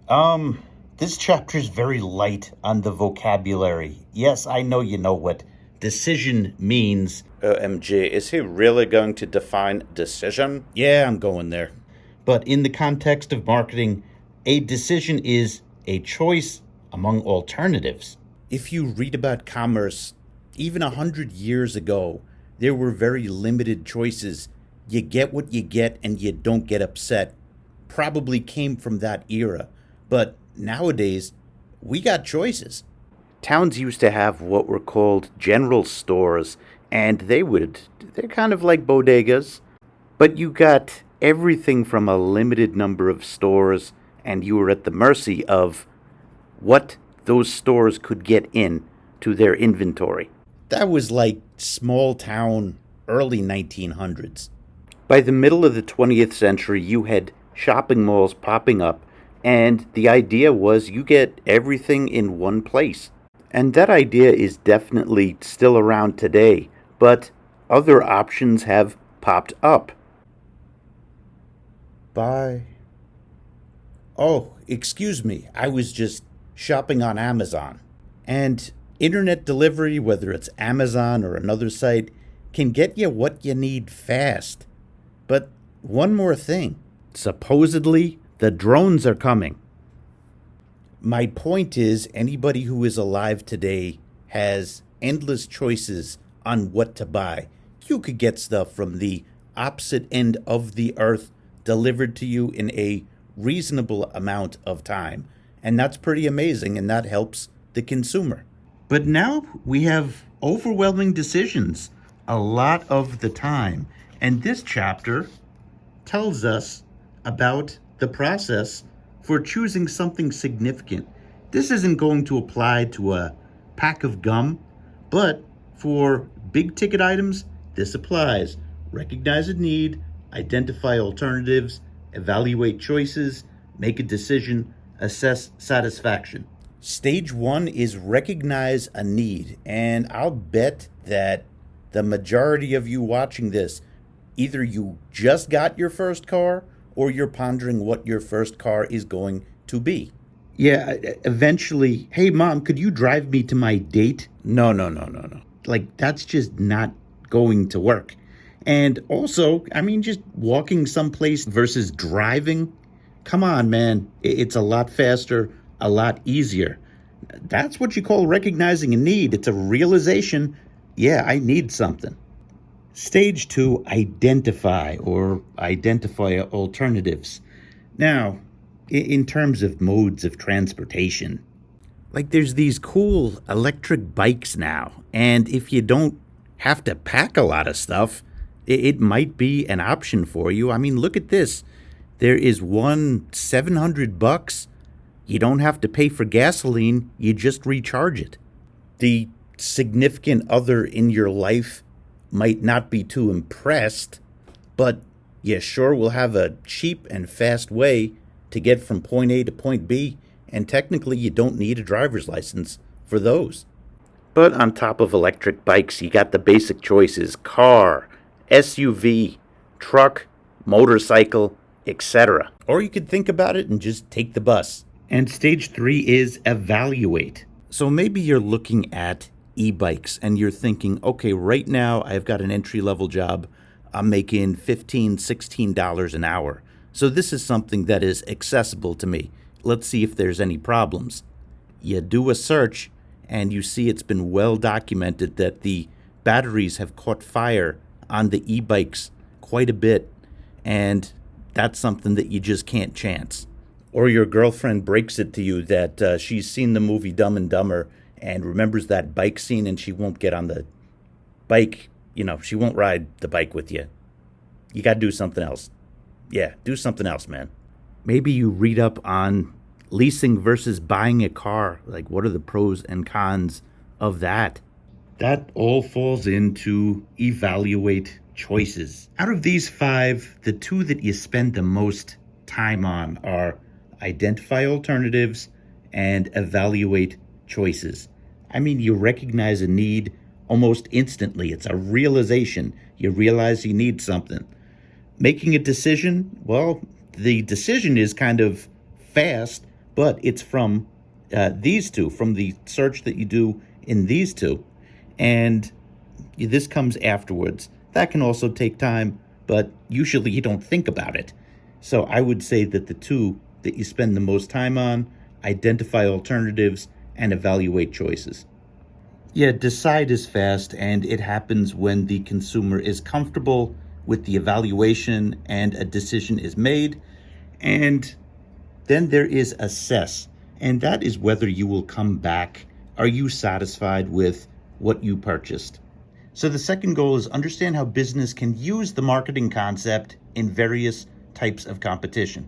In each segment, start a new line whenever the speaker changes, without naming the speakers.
Um, this chapter is very light on the vocabulary. Yes, I know you know what decision means.
OMG, is he really going to define decision?
Yeah, I'm going there. But in the context of marketing, a decision is a choice among alternatives.
If you read about commerce, even 100 years ago, there were very limited choices. You get what you get and you don't get upset. Probably came from that era. But nowadays, we got choices. Towns used to have what were called general stores, and they're kind of like bodegas, but you got everything from a limited number of stores, and you were at the mercy of what those stores could get in to their inventory.
That was like small town early 1900s.
By the middle of the 20th century, you had shopping malls popping up, and the idea was you get everything in one place. And that idea is definitely still around today, but other options have popped up.
Bye. Oh, excuse me. I was just shopping on Amazon. And internet delivery, whether it's Amazon or another site, can get you what you need fast. But one more thing.
Supposedly, the drones are coming.
My point is, anybody who is alive today has endless choices on what to buy. You could get stuff from the opposite end of the earth delivered to you in a reasonable amount of time. And that's pretty amazing, and that helps the consumer. But now we have overwhelming decisions a lot of the time. And this chapter tells us about the process for choosing something significant. This isn't going to apply to a pack of gum, but for big ticket items, this applies. Recognize a need, identify alternatives, evaluate choices, make a decision, assess satisfaction. Stage one is recognize a need, and I'll bet that the majority of you watching this, either you just got your first car or you're pondering what your first car is going to be. Yeah, eventually, hey mom, could you drive me to my date? No, no, no, no, no. Like, that's just not going to work. And also, I mean, just walking someplace versus driving, come on, man. It's a lot faster, a lot easier. That's what you call recognizing a need. It's a realization, yeah, I need something. Stage two, identify or identify alternatives. Now, in terms of modes of transportation, like there's these cool electric bikes now, and if you don't have to pack a lot of stuff, it might be an option for you. I mean, look at this. There is one $700. You don't have to pay for gasoline, you just recharge it. The significant other in your life might not be too impressed, but you sure will have a cheap and fast way to get from point A to point B, and technically you don't need a driver's license for those.
But on top of electric bikes, you got the basic choices: car, SUV, truck, motorcycle, etc.
Or you could think about it and just take the bus. And stage three is evaluate. So maybe you're looking at e-bikes and you're thinking, okay, right now I've got an entry-level job. I'm making $15, $16 an hour. So this is something that is accessible to me. Let's see if there's any problems. You do a search and you see it's been well documented that the batteries have caught fire on the e-bikes quite a bit, and that's something that you just can't chance. Or your girlfriend breaks it to you that she's seen the movie Dumb and Dumber and remembers that bike scene, and she won't get on the bike. She won't ride the bike with you. You got to do something else. Yeah, do something else, man. Maybe you read up on leasing versus buying a car. Like, what are the pros and cons of that? That all falls into evaluate choices. Out of these five, the two that you spend the most time on are identify alternatives and evaluate choices. I mean, you recognize a need almost instantly. It's a realization. You realize you need something. Making a decision, well, the decision is kind of fast,
but it's from these two, from the search that you do in these two. And this comes afterwards. That can also take time, but usually you don't think about it. So I would say that the two that you spend the most time on: identify alternatives and evaluate choices. Yeah, decide is fast, and it happens when the consumer is comfortable with the evaluation and a decision is made. And then there is assess, and that is whether you will come back. Are you satisfied with what you purchased? So the second goal is understand how business can use the marketing concept in various types of competition.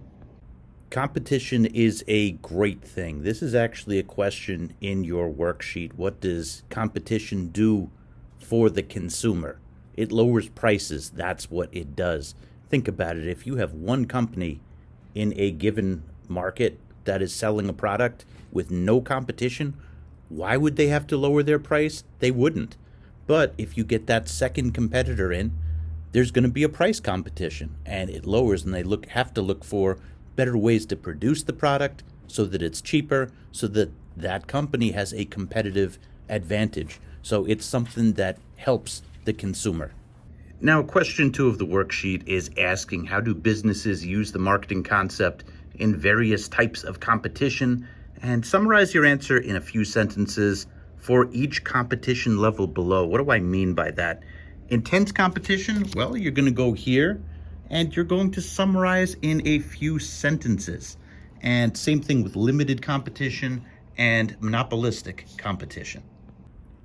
Competition is a great thing. This is actually a question in your worksheet. What does competition do for the consumer? It lowers prices. That's what it does. Think about it. If you have one company in a given market that is selling a product with no competition, why would they have to lower their price? They wouldn't. But if you get that second competitor in, there's going to be a price competition, and it lowers, and they have to look for better ways to produce the product so that it's cheaper, so that that company has a competitive advantage. So it's something that helps the consumer. Now, question 2 of the worksheet is asking, how do businesses use the marketing concept in various types of competition? And summarize your answer in a few sentences for each competition level below. What do I mean by that? Intense competition, well, you're going to go here and you're going to summarize in a few sentences. And same thing with limited competition and monopolistic competition.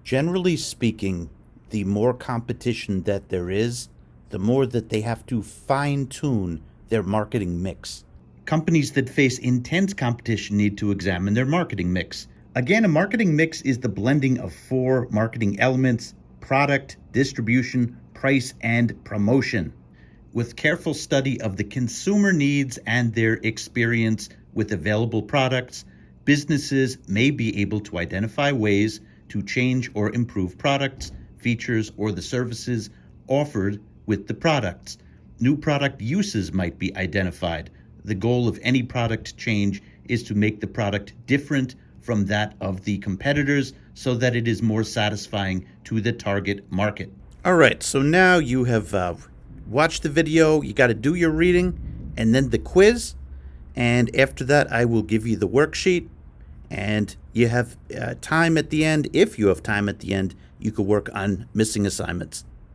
Generally speaking, the more competition that there is, the more that they have to fine-tune their marketing mix. Companies that face intense competition need to examine their marketing mix. Again, a marketing mix is the blending of 4 marketing elements: product, distribution, price, and promotion. With careful study of the consumer needs and their experience with available products, businesses may be able to identify ways to change or improve products, features, or the services offered with the products. New product uses might be identified. The goal of any product change is to make the product different from that of the competitors so that it is more satisfying to the target market. All right, so now you have watch the video, you got to do your reading, and then the quiz. And after that, I will give you the worksheet, and you have time at the end. If you have time at the end, you could work on missing assignments.